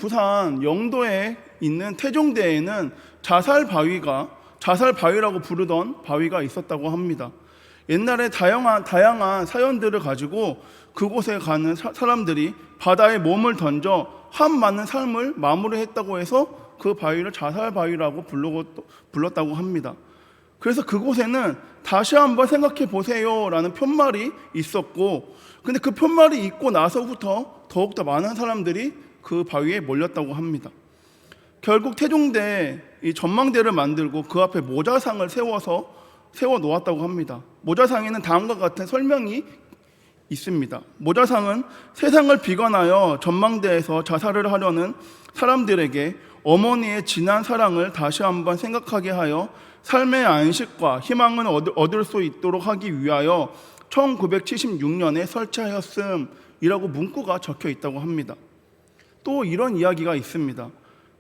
부산 영도에 있는 태종대에는 자살바위라고 부르던 바위가 있었다고 합니다. 옛날에 다양한 사연들을 가지고 그곳에 가는 사람들이 바다에 몸을 던져 한 많은 삶을 마무리했다고 해서 그 바위를 자살바위라고 불렀다고 합니다. 그래서 그곳에는 다시 한번 생각해 보세요 라는 편말이 있었고, 근데 그 편말이 있고 나서부터 더욱더 많은 사람들이 그 바위에 몰렸다고 합니다. 결국 태종대 이 전망대를 만들고 그 앞에 모자상을 세워 놓았다고 합니다. 모자상에는 다음과 같은 설명이 있습니다. 모자상은 세상을 비관하여 전망대에서 자살을 하려는 사람들에게 어머니의 진한 사랑을 다시 한번 생각하게 하여 삶의 안식과 희망을 얻을 수 있도록 하기 위하여 1976년에 설치하였음이라고 문구가 적혀 있다고 합니다. 또 이런 이야기가 있습니다.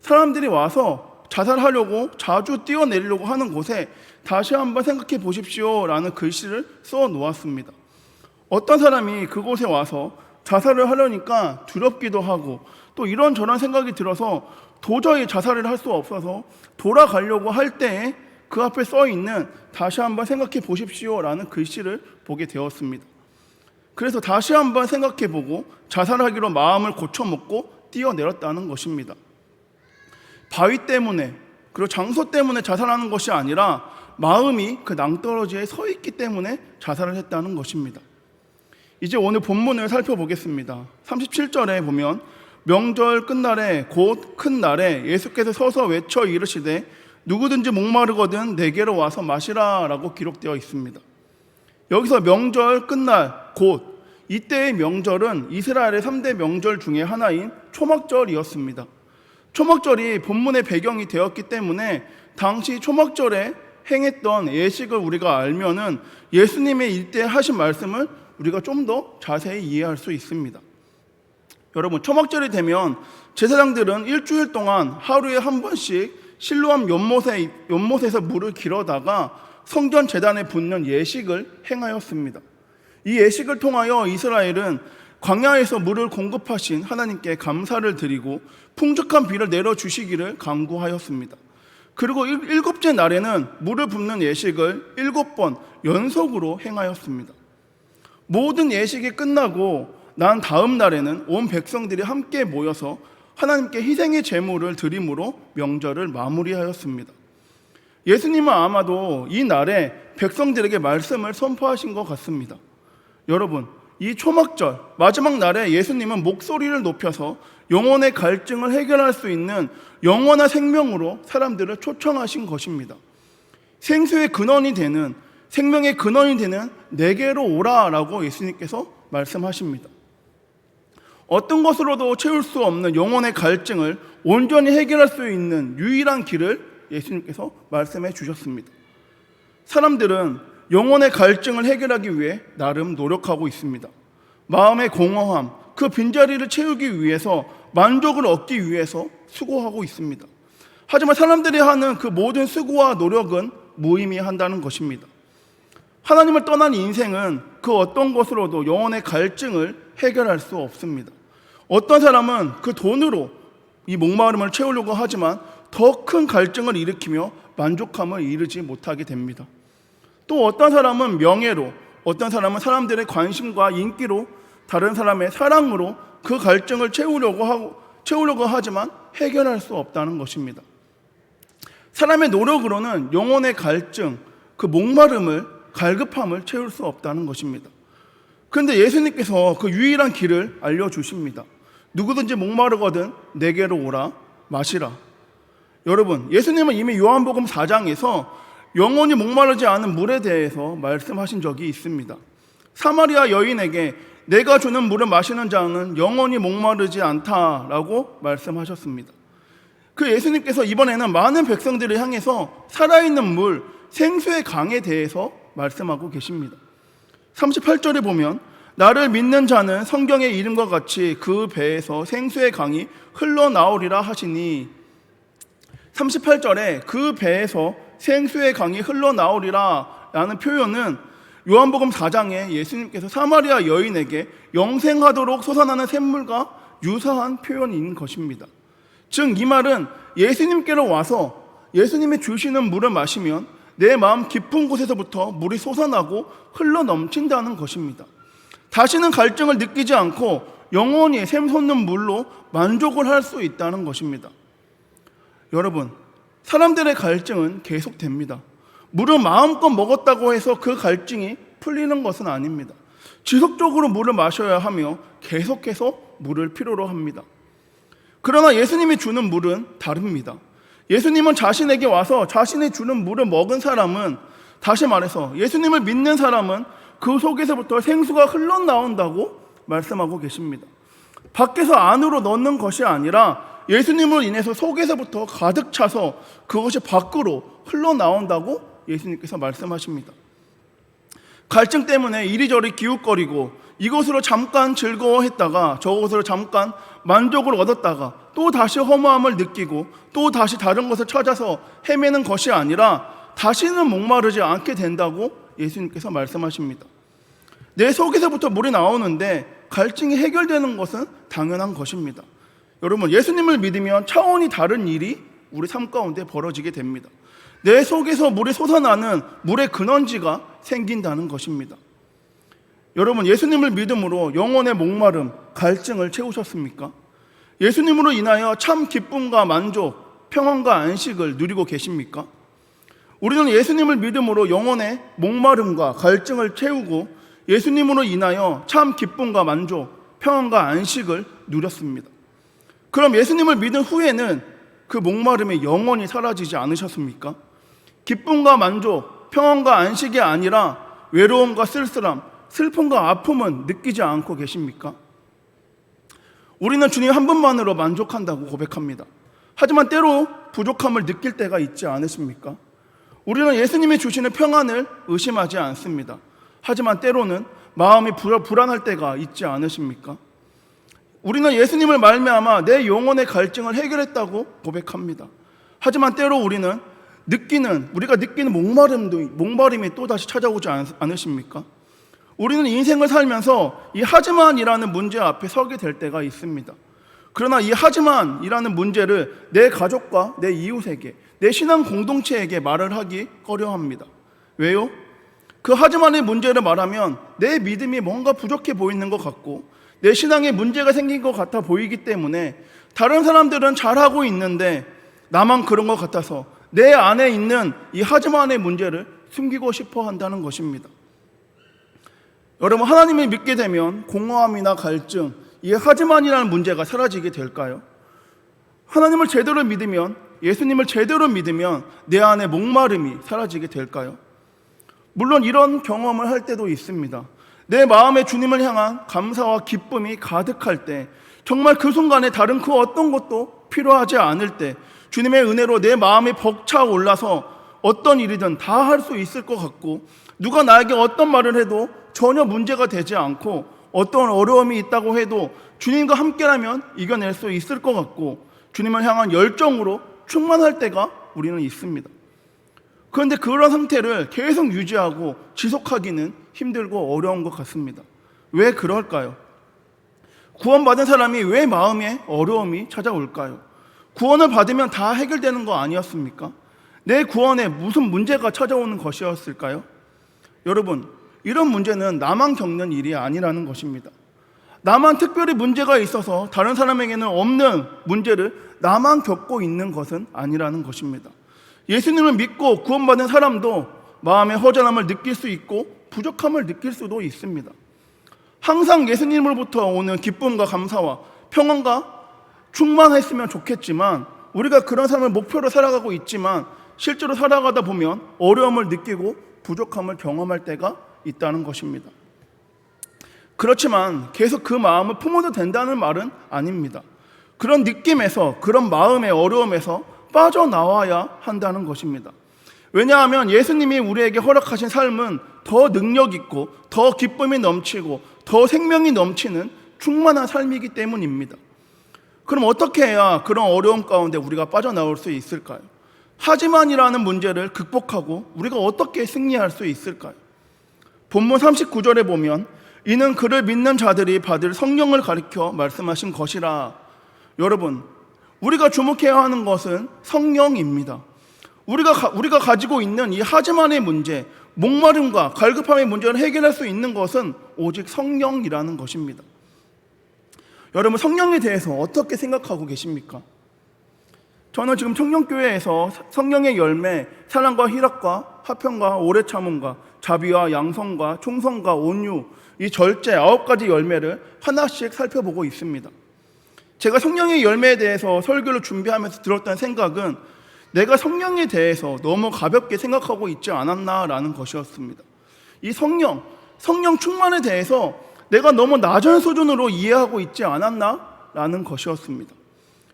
사람들이 와서 자살하려고 자주 뛰어내리려고 하는 곳에 다시 한번 생각해 보십시오 라는 글씨를 써 놓았습니다. 어떤 사람이 그곳에 와서 자살을 하려니까 두렵기도 하고 또 이런저런 생각이 들어서 도저히 자살을 할 수 없어서 돌아가려고 할 때에 그 앞에 써 있는 다시 한번 생각해 보십시오 라는 글씨를 보게 되었습니다. 그래서 다시 한번 생각해 보고 자살하기로 마음을 고쳐먹고 뛰어내렸다는 것입니다. 바위 때문에 그리고 장소 때문에 자살하는 것이 아니라 마음이 그 낭떠러지에 서 있기 때문에 자살을 했다는 것입니다. 이제 오늘 본문을 살펴보겠습니다. 37절에 보면 명절 끝날에 곧 큰 날에 예수께서 서서 외쳐 이르시되 누구든지 목마르거든 내게로 와서 마시라 라고 기록되어 있습니다. 여기서 명절 끝날 곧, 이때의 명절은 이스라엘의 3대 명절 중에 하나인 초막절이었습니다. 초막절이 본문의 배경이 되었기 때문에 당시 초막절에 행했던 예식을 우리가 알면은 예수님의 이때 하신 말씀을 우리가 좀 더 자세히 이해할 수 있습니다. 여러분, 초막절이 되면 제사장들은 일주일 동안 하루에 한 번씩 실로암 연못에서 물을 길어다가 성전 제단에 붓는 예식을 행하였습니다. 이 예식을 통하여 이스라엘은 광야에서 물을 공급하신 하나님께 감사를 드리고 풍족한 비를 내려주시기를 간구하였습니다. 그리고 일곱째 날에는 물을 붓는 예식을 7번 연속으로 행하였습니다. 모든 예식이 끝나고 난 다음 날에는 온 백성들이 함께 모여서 하나님께 희생의 제물을 드림으로 명절을 마무리하였습니다. 예수님은 아마도 이 날에 백성들에게 말씀을 선포하신 것 같습니다. 여러분, 이 초막절 마지막 날에 예수님은 목소리를 높여서 영혼의 갈증을 해결할 수 있는 영원한 생명으로 사람들을 초청하신 것입니다. 생수의 근원이 되는, 생명의 근원이 되는 내게로 오라라고 예수님께서 말씀하십니다. 어떤 것으로도 채울 수 없는 영혼의 갈증을 온전히 해결할 수 있는 유일한 길을 예수님께서 말씀해 주셨습니다. 사람들은 영혼의 갈증을 해결하기 위해 나름 노력하고 있습니다. 마음의 공허함, 그 빈자리를 채우기 위해서, 만족을 얻기 위해서 수고하고 있습니다. 하지만 사람들이 하는 그 모든 수고와 노력은 무의미한다는 것입니다. 하나님을 떠난 인생은 그 어떤 것으로도 영혼의 갈증을 해결할 수 없습니다. 어떤 사람은 그 돈으로 이 목마름을 채우려고 하지만 더 큰 갈증을 일으키며 만족함을 이루지 못하게 됩니다. 또 어떤 사람은 명예로, 어떤 사람은 사람들의 관심과 인기로, 다른 사람의 사랑으로 그 갈증을 채우려고 하지만 해결할 수 없다는 것입니다. 사람의 노력으로는 영혼의 갈증, 그 목마름을, 갈급함을 채울 수 없다는 것입니다. 그런데 예수님께서 그 유일한 길을 알려주십니다. 누구든지 목마르거든 내게로 오라 마시라. 여러분, 예수님은 이미 요한복음 4장에서 영원히 목마르지 않은 물에 대해서 말씀하신 적이 있습니다. 사마리아 여인에게 내가 주는 물을 마시는 자는 영원히 목마르지 않다라고 말씀하셨습니다. 그 예수님께서 이번에는 많은 백성들을 향해서 살아있는 물, 생수의 강에 대해서 말씀하고 계십니다. 38절에 보면 나를 믿는 자는 성경의 이름과 같이 그 배에서 생수의 강이 흘러나오리라 하시니, 38절에 그 배에서 생수의 강이 흘러나오리라 라는 표현은 요한복음 4장에 예수님께서 사마리아 여인에게 영생하도록 솟아나는 샘물과 유사한 표현인 것입니다. 즉 이 말은 예수님께로 와서 예수님이 주시는 물을 마시면 내 마음 깊은 곳에서부터 물이 솟아나고 흘러 넘친다는 것입니다. 다시는 갈증을 느끼지 않고 영원히 샘솟는 물로 만족을 할 수 있다는 것입니다. 여러분, 사람들의 갈증은 계속됩니다. 물을 마음껏 먹었다고 해서 그 갈증이 풀리는 것은 아닙니다. 지속적으로 물을 마셔야 하며 계속해서 물을 필요로 합니다. 그러나 예수님이 주는 물은 다릅니다. 예수님은 자신에게 와서 자신이 주는 물을 먹은 사람은, 다시 말해서 예수님을 믿는 사람은 그 속에서부터 생수가 흘러나온다고 말씀하고 계십니다. 밖에서 안으로 넣는 것이 아니라 예수님으로 인해서 속에서부터 가득 차서 그것이 밖으로 흘러나온다고 예수님께서 말씀하십니다. 갈증 때문에 이리저리 기웃거리고 이곳으로 잠깐 즐거워했다가 저곳으로 잠깐 만족을 얻었다가 또 다시 허무함을 느끼고 또 다시 다른 것을 찾아서 헤매는 것이 아니라 다시는 목마르지 않게 된다고 예수님께서 말씀하십니다. 내 속에서부터 물이 나오는데 갈증이 해결되는 것은 당연한 것입니다. 여러분, 예수님을 믿으면 차원이 다른 일이 우리 삶 가운데 벌어지게 됩니다. 내 속에서 물이 솟아나는 물의 근원지가 생긴다는 것입니다. 여러분, 예수님을 믿음으로 영혼의 목마름, 갈증을 채우셨습니까? 예수님으로 인하여 참 기쁨과 만족, 평안과 안식을 누리고 계십니까? 우리는 예수님을 믿음으로 영혼의 목마름과 갈증을 채우고 예수님으로 인하여 참 기쁨과 만족, 평안과 안식을 누렸습니다. 그럼 예수님을 믿은 후에는 그 목마름이 영원히 사라지지 않으셨습니까? 기쁨과 만족, 평안과 안식이 아니라 외로움과 쓸쓸함, 슬픔과 아픔은 느끼지 않고 계십니까? 우리는 주님 한 분만으로 만족한다고 고백합니다. 하지만 때로 부족함을 느낄 때가 있지 않으십니까? 우리는 예수님이 주시는 평안을 의심하지 않습니다. 하지만 때로는 마음이 불안할 때가 있지 않으십니까? 우리는 예수님을 말미암아 내 영혼의 갈증을 해결했다고 고백합니다. 하지만 때로 우리가 느끼는 목마름이 또다시 찾아오지 않으십니까? 우리는 인생을 살면서 이 하지만이라는 문제 앞에 서게 될 때가 있습니다. 그러나 이 하지만이라는 문제를 내 가족과 내 이웃에게, 내 신앙 공동체에게 말을 하기 꺼려합니다. 왜요? 그 하지만의 문제를 말하면 내 믿음이 뭔가 부족해 보이는 것 같고 내 신앙에 문제가 생긴 것 같아 보이기 때문에 다른 사람들은 잘하고 있는데 나만 그런 것 같아서 내 안에 있는 이 하지만의 문제를 숨기고 싶어 한다는 것입니다. 여러분, 하나님을 믿게 되면 공허함이나 갈증, 이 하지만이라는 문제가 사라지게 될까요? 하나님을 제대로 믿으면, 예수님을 제대로 믿으면 내 안에 목마름이 사라지게 될까요? 물론 이런 경험을 할 때도 있습니다. 내 마음에 주님을 향한 감사와 기쁨이 가득할 때, 정말 그 순간에 다른 그 어떤 것도 필요하지 않을 때, 주님의 은혜로 내 마음이 벅차올라서 어떤 일이든 다 할 수 있을 것 같고, 누가 나에게 어떤 말을 해도 전혀 문제가 되지 않고, 어떤 어려움이 있다고 해도 주님과 함께라면 이겨낼 수 있을 것 같고, 주님을 향한 열정으로 충만할 때가 우리는 있습니다. 그런데 그런 상태를 계속 유지하고 지속하기는 힘들고 어려운 것 같습니다. 왜 그럴까요? 구원받은 사람이 왜 마음에 어려움이 찾아올까요? 구원을 받으면 다 해결되는 거 아니었습니까? 내 구원에 무슨 문제가 찾아오는 것이었을까요? 여러분, 이런 문제는 나만 겪는 일이 아니라는 것입니다. 나만 특별히 문제가 있어서 다른 사람에게는 없는 문제를 나만 겪고 있는 것은 아니라는 것입니다. 예수님을 믿고 구원받은 사람도 마음의 허전함을 느낄 수 있고 부족함을 느낄 수도 있습니다. 항상 예수님으로부터 오는 기쁨과 감사와 평안과 충만했으면 좋겠지만, 우리가 그런 삶을 목표로 살아가고 있지만 실제로 살아가다 보면 어려움을 느끼고 부족함을 경험할 때가 있다는 것입니다. 그렇지만 계속 그 마음을 품어도 된다는 말은 아닙니다. 그런 느낌에서, 그런 마음의 어려움에서 빠져나와야 한다는 것입니다. 왜냐하면 예수님이 우리에게 허락하신 삶은 더 능력 있고 더 기쁨이 넘치고 더 생명이 넘치는 충만한 삶이기 때문입니다. 그럼 어떻게 해야 그런 어려움 가운데 우리가 빠져나올 수 있을까요? 하지만이라는 문제를 극복하고 우리가 어떻게 승리할 수 있을까요? 본문 39절에 보면 이는 그를 믿는 자들이 받을 성령을 가리켜 말씀하신 것이라. 여러분, 우리가 주목해야 하는 것은 성령입니다. 우리가 가지고 있는 이 하지만의 문제, 목마름과 갈급함의 문제를 해결할 수 있는 것은 오직 성령이라는 것입니다. 여러분, 성령에 대해서 어떻게 생각하고 계십니까? 저는 지금 청년교회에서 성령의 열매, 사랑과 희락과 화평과 오래 참음과 자비와 양성과 충성과 온유, 이 절제 9가지 열매를 하나씩 살펴보고 있습니다. 제가 성령의 열매에 대해서 설교를 준비하면서 들었던 생각은 내가 성령에 대해서 너무 가볍게 생각하고 있지 않았나라는 것이었습니다. 이 성령 충만에 대해서 내가 너무 낮은 수준으로 이해하고 있지 않았나라는 것이었습니다.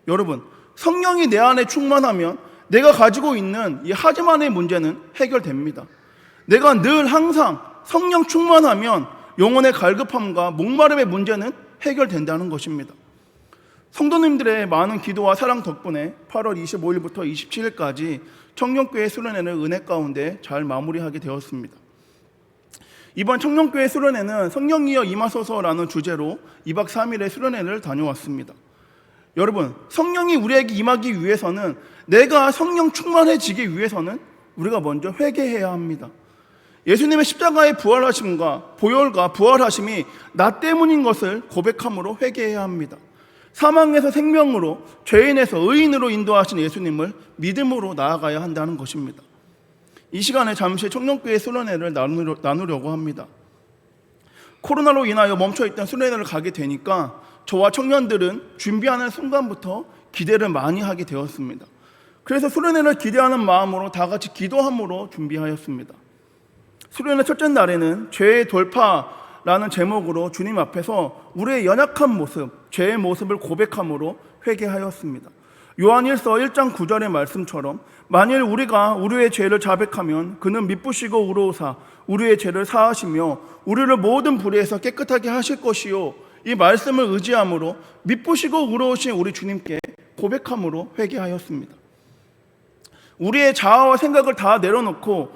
여러분, 성령이 내 안에 충만하면 내가 가지고 있는 이 하지만의 문제는 해결됩니다. 내가 늘 항상 성령 충만하면 영혼의 갈급함과 목마름의 문제는 해결된다는 것입니다. 성도님들의 많은 기도와 사랑 덕분에 8월 25일부터 27일까지 청년교회 수련회를 은혜 가운데 잘 마무리하게 되었습니다. 이번 청년교회 수련회는 성령이여 임하소서라는 주제로 2박 3일의 수련회를 다녀왔습니다. 여러분, 성령이 우리에게 임하기 위해서는, 내가 성령 충만해지기 위해서는 우리가 먼저 회개해야 합니다. 예수님의 십자가의 부활하심과 보혈과 부활하심이 나 때문인 것을 고백함으로 회개해야 합니다. 사망에서 생명으로, 죄인에서 의인으로 인도하신 예수님을 믿음으로 나아가야 한다는 것입니다. 이 시간에 잠시 청년교회 수련회를 나누려고 합니다. 코로나로 인하여 멈춰있던 수련회를 가게 되니까 저와 청년들은 준비하는 순간부터 기대를 많이 하게 되었습니다. 그래서 수련회를 기대하는 마음으로 다 같이 기도함으로 준비하였습니다. 수련회 첫째 날에는 죄의 돌파라는 제목으로 주님 앞에서 우리의 연약한 모습, 죄의 모습을 고백함으로 회개하였습니다. 요한일서 1장 9절의 말씀처럼 만일 우리가 우리의 죄를 자백하면 그는 미쁘시고 의로우사 우리의 죄를 사하시며 우리를 모든 불의에서 깨끗하게 하실 것이요, 이 말씀을 의지함으로 미쁘시고 의로우신 우리 주님께 고백함으로 회개하였습니다. 우리의 자아와 생각을 다 내려놓고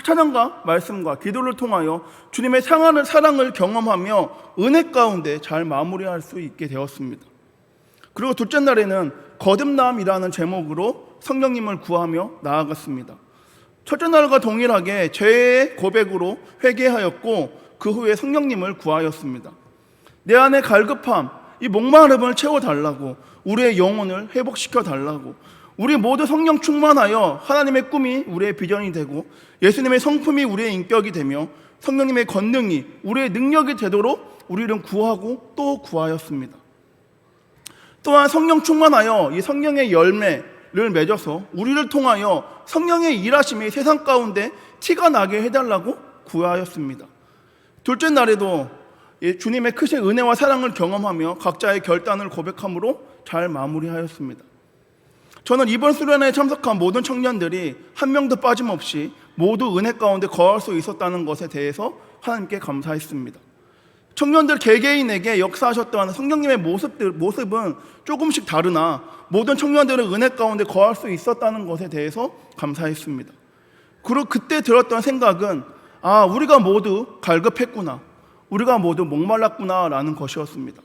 찬양과 말씀과 기도를 통하여 주님의 사랑을 경험하며 은혜 가운데 잘 마무리할 수 있게 되었습니다. 그리고 둘째 날에는 거듭남이라는 제목으로 성령님을 구하며 나아갔습니다. 첫째 날과 동일하게 죄의 고백으로 회개하였고 그 후에 성령님을 구하였습니다. 내 안의 갈급함, 이 목마름을 채워달라고, 우리의 영혼을 회복시켜달라고, 우리 모두 성령 충만하여 하나님의 꿈이 우리의 비전이 되고 예수님의 성품이 우리의 인격이 되며 성령님의 권능이 우리의 능력이 되도록 우리를 구하고 또 구하였습니다. 또한 성령 충만하여 이 성령의 열매를 맺어서 우리를 통하여 성령의 일하심이 세상 가운데 티가 나게 해달라고 구하였습니다. 둘째 날에도 주님의 크신 은혜와 사랑을 경험하며 각자의 결단을 고백함으로 잘 마무리하였습니다. 저는 이번 수련회에 참석한 모든 청년들이 한 명도 빠짐없이 모두 은혜 가운데 거할 수 있었다는 것에 대해서 하나님께 감사했습니다. 청년들 개개인에게 역사하셨던 성령님의 모습은 조금씩 다르나 모든 청년들은 은혜 가운데 거할 수 있었다는 것에 대해서 감사했습니다. 그리고 그때 들었던 생각은 우리가 모두 갈급했구나, 우리가 모두 목말랐구나 라는 것이었습니다.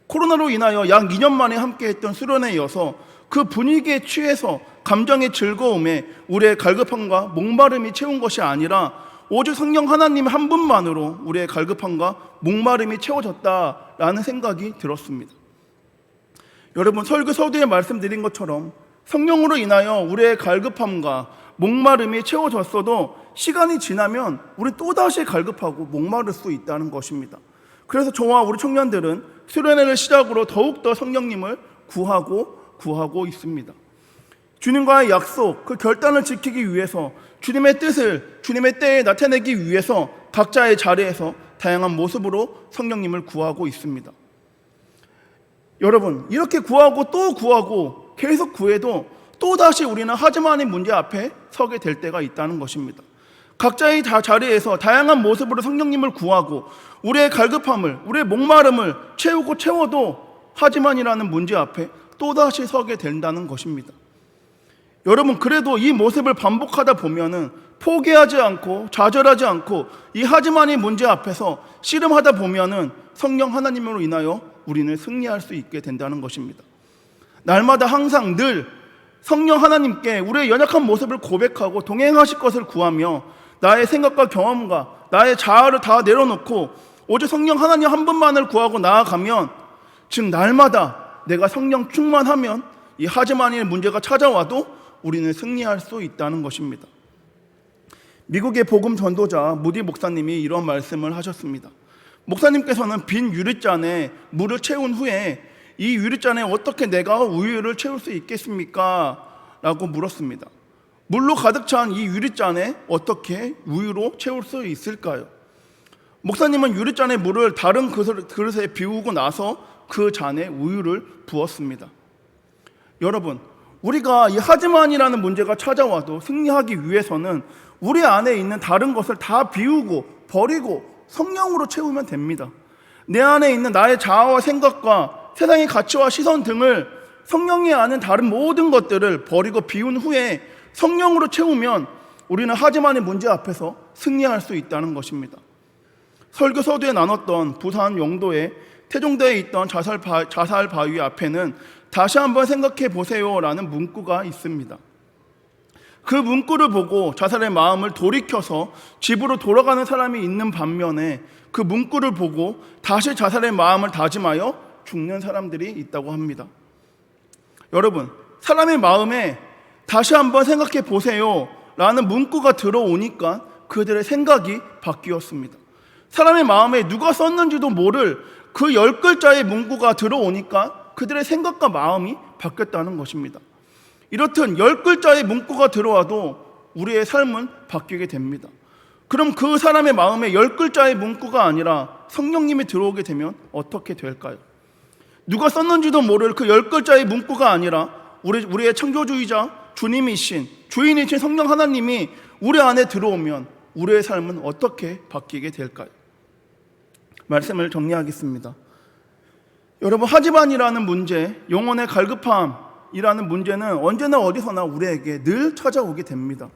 코로나로 인하여 약 2년 만에 함께했던 수련회여서 그 분위기에 취해서 감정의 즐거움에 우리의 갈급함과 목마름이 채운 것이 아니라 오직 성령 하나님 한 분만으로 우리의 갈급함과 목마름이 채워졌다라는 생각이 들었습니다. 여러분, 설교 서두에 말씀드린 것처럼 성령으로 인하여 우리의 갈급함과 목마름이 채워졌어도 시간이 지나면 우리 또다시 갈급하고 목마를 수 있다는 것입니다. 그래서 저와 우리 청년들은 수련회를 시작으로 더욱더 성령님을 구하고 있습니다. 주님과의 약속, 그 결단을 지키기 위해서 주님의 뜻을 주님의 때에 나타내기 위해서 각자의 자리에서 다양한 모습으로 성령님을 구하고 있습니다. 여러분, 이렇게 구하고 또 구하고 계속 구해도 또다시 우리는 하지만의 문제 앞에 서게 될 때가 있다는 것입니다. 각자의 자리에서 다양한 모습으로 성령님을 구하고 우리의 갈급함을, 우리의 목마름을 채워도 하지만이라는 문제 앞에 또다시 서게 된다는 것입니다. 여러분, 그래도 이 모습을 반복하다 보면은 포기하지 않고 좌절하지 않고 이 하지만의 문제 앞에서 씨름하다 보면은 성령 하나님으로 인하여 우리는 승리할 수 있게 된다는 것입니다. 날마다 항상 늘 성령 하나님께 우리의 연약한 모습을 고백하고 동행하실 것을 구하며 나의 생각과 경험과 나의 자아를 다 내려놓고 오직 성령 하나님 한 분만을 구하고 나아가면, 즉 날마다 내가 성령 충만하면 이 하지만의 문제가 찾아와도 우리는 승리할 수 있다는 것입니다. 미국의 복음 전도자 무디 목사님이 이런 말씀을 하셨습니다. 목사님께서는 빈 유리잔에 물을 채운 후에 이 유리잔에 어떻게 내가 우유를 채울 수 있겠습니까? 라고 물었습니다. 물로 가득 찬 이 유리잔에 어떻게 우유로 채울 수 있을까요? 목사님은 유리잔의 물을 다른 그릇에 비우고 나서 그 잔에 우유를 부었습니다. 여러분, 우리가 이 하지만이라는 문제가 찾아와도 승리하기 위해서는 우리 안에 있는 다른 것을 다 비우고 버리고 성령으로 채우면 됩니다. 내 안에 있는 나의 자아와 생각과 세상의 가치와 시선 등을 성령이 아는 다른 모든 것들을 버리고 비운 후에 성령으로 채우면 우리는 하지만의 문제 앞에서 승리할 수 있다는 것입니다. 설교 서두에 나눴던 부산 영도의 태종대에 있던 자살 바위 앞에는 다시 한번 생각해 보세요라는 문구가 있습니다. 그 문구를 보고 자살의 마음을 돌이켜서 집으로 돌아가는 사람이 있는 반면에 그 문구를 보고 다시 자살의 마음을 다짐하여 죽는 사람들이 있다고 합니다. 여러분, 사람의 마음에 다시 한번 생각해 보세요 라는 문구가 들어오니까 그들의 생각이 바뀌었습니다. 사람의 마음에 누가 썼는지도 모를 그 10글자의 문구가 들어오니까 그들의 생각과 마음이 바뀌었다는 것입니다. 이렇듯 10글자의 문구가 들어와도 우리의 삶은 바뀌게 됩니다. 그럼 그 사람의 마음에 10글자의 문구가 아니라 성령님이 들어오게 되면 어떻게 될까요? 누가 썼는지도 모를 그 10글자의 문구가 아니라 우리의 창조주의자 주님이신 주인이신 성령 하나님이 우리 안에 들어오면 우리의 삶은 어떻게 바뀌게 될까요? 말씀을 정리하겠습니다. 여러분, 하지만이라는 문제, 영혼의 갈급함이라는 문제는 언제나 어디서나 우리에게 늘 찾아오게 됩니다.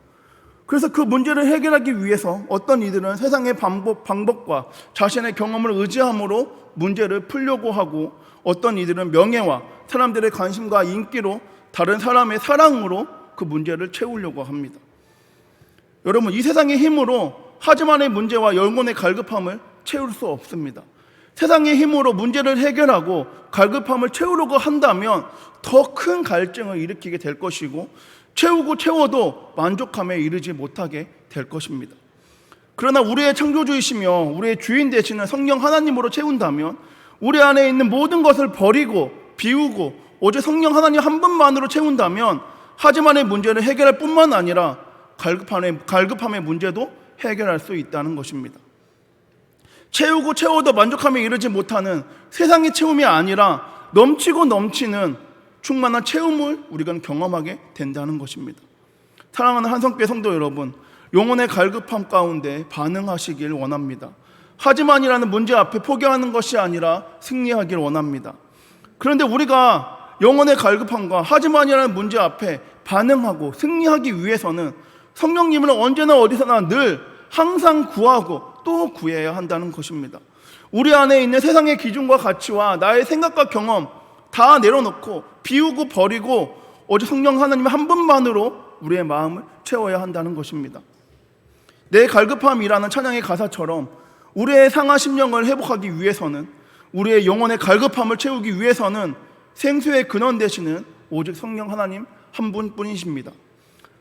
그래서 그 문제를 해결하기 위해서 어떤 이들은 세상의 방법과 자신의 경험을 의지함으로 문제를 풀려고 하고, 어떤 이들은 명예와 사람들의 관심과 인기로, 다른 사람의 사랑으로 그 문제를 채우려고 합니다. 여러분, 이 세상의 힘으로 하지만의 문제와 영혼의 갈급함을 채울 수 없습니다. 세상의 힘으로 문제를 해결하고 갈급함을 채우려고 한다면 더 큰 갈증을 일으키게 될 것이고, 채워도 만족함에 이르지 못하게 될 것입니다. 그러나 우리의 창조주이시며 우리의 주인 되시는 성령 하나님으로 채운다면 우리 안에 있는 모든 것을 버리고 비우고 오직 성령 하나님 한 분만으로 채운다면 하지만의 문제를 해결할 뿐만 아니라 갈급함의 문제도 해결할 수 있다는 것입니다. 채워도 만족함에 이르지 못하는 세상의 채움이 아니라 넘치고 넘치는 충만한 채움을 우리가 경험하게 된다는 것입니다. 사랑하는 한성교회 성도 여러분, 영혼의 갈급함 가운데 반응하시길 원합니다. 하지만이라는 문제 앞에 포기하는 것이 아니라 승리하길 원합니다. 그런데 우리가 영혼의 갈급함과 하지만이라는 문제 앞에 반응하고 승리하기 위해서는 성령님을 언제나 어디서나 늘 항상 구하고 또 구해야 한다는 것입니다. 우리 안에 있는 세상의 기준과 가치와 나의 생각과 경험 다 내려놓고 비우고 버리고 오직 성령 하나님 한 분만으로 우리의 마음을 채워야 한다는 것입니다. 내 갈급함이라는 찬양의 가사처럼 우리의 상하 심령을 회복하기 위해서는, 우리의 영혼의 갈급함을 채우기 위해서는 생수의 근원 되시는 오직 성령 하나님 한 분뿐이십니다.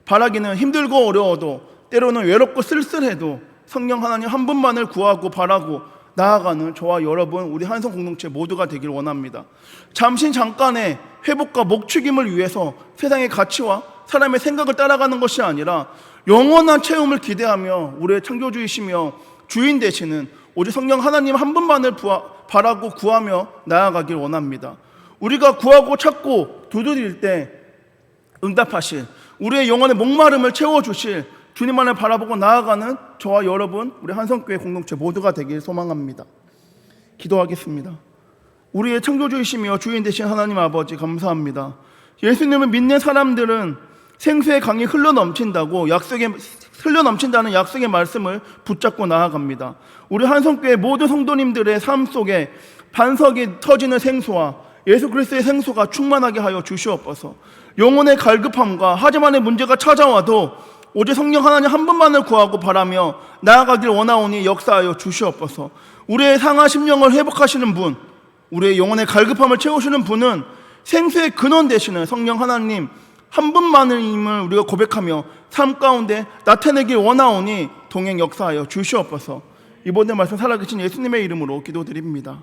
바라기는 힘들고 어려워도, 때로는 외롭고 쓸쓸해도 성령 하나님 한 분만을 구하고 바라고 나아가는 저와 여러분, 우리 한성 공동체 모두가 되길 원합니다. 잠깐의 회복과 목축임을 위해서 세상의 가치와 사람의 생각을 따라가는 것이 아니라 영원한 체험을 기대하며 우리의 창조주이시며 주인 되시는 오직 성령 하나님 한 분만을 바라고 구하며 나아가길 원합니다. 우리가 구하고 찾고 두드릴 때 응답하실, 우리의 영혼의 목마름을 채워주실 주님만을 바라보고 나아가는 저와 여러분, 우리 한성교회 공동체 모두가 되길 소망합니다. 기도하겠습니다. 우리의 창조주이시며 주인 되신 하나님 아버지, 감사합니다. 예수님을 믿는 사람들은 생수의 강이 흘러넘친다는 약속의 말씀을 붙잡고 나아갑니다. 우리 한성교회 모든 성도님들의 삶 속에 반석이 터지는 생수와 예수 그리스도의 생수가 충만하게 하여 주시옵소서. 영혼의 갈급함과 하지만의 문제가 찾아와도 오직 성령 하나님 한 분만을 구하고 바라며 나아가길 원하오니 역사하여 주시옵소서. 우리의 상하 심령을 회복하시는 분, 우리의 영혼의 갈급함을 채우시는 분은 생수의 근원 되시는 성령 하나님 한 분만임을 우리가 고백하며 삶 가운데 나타내길 원하오니 동행 역사하여 주시옵소서. 이번에 말씀 살아계신 예수님의 이름으로 기도드립니다.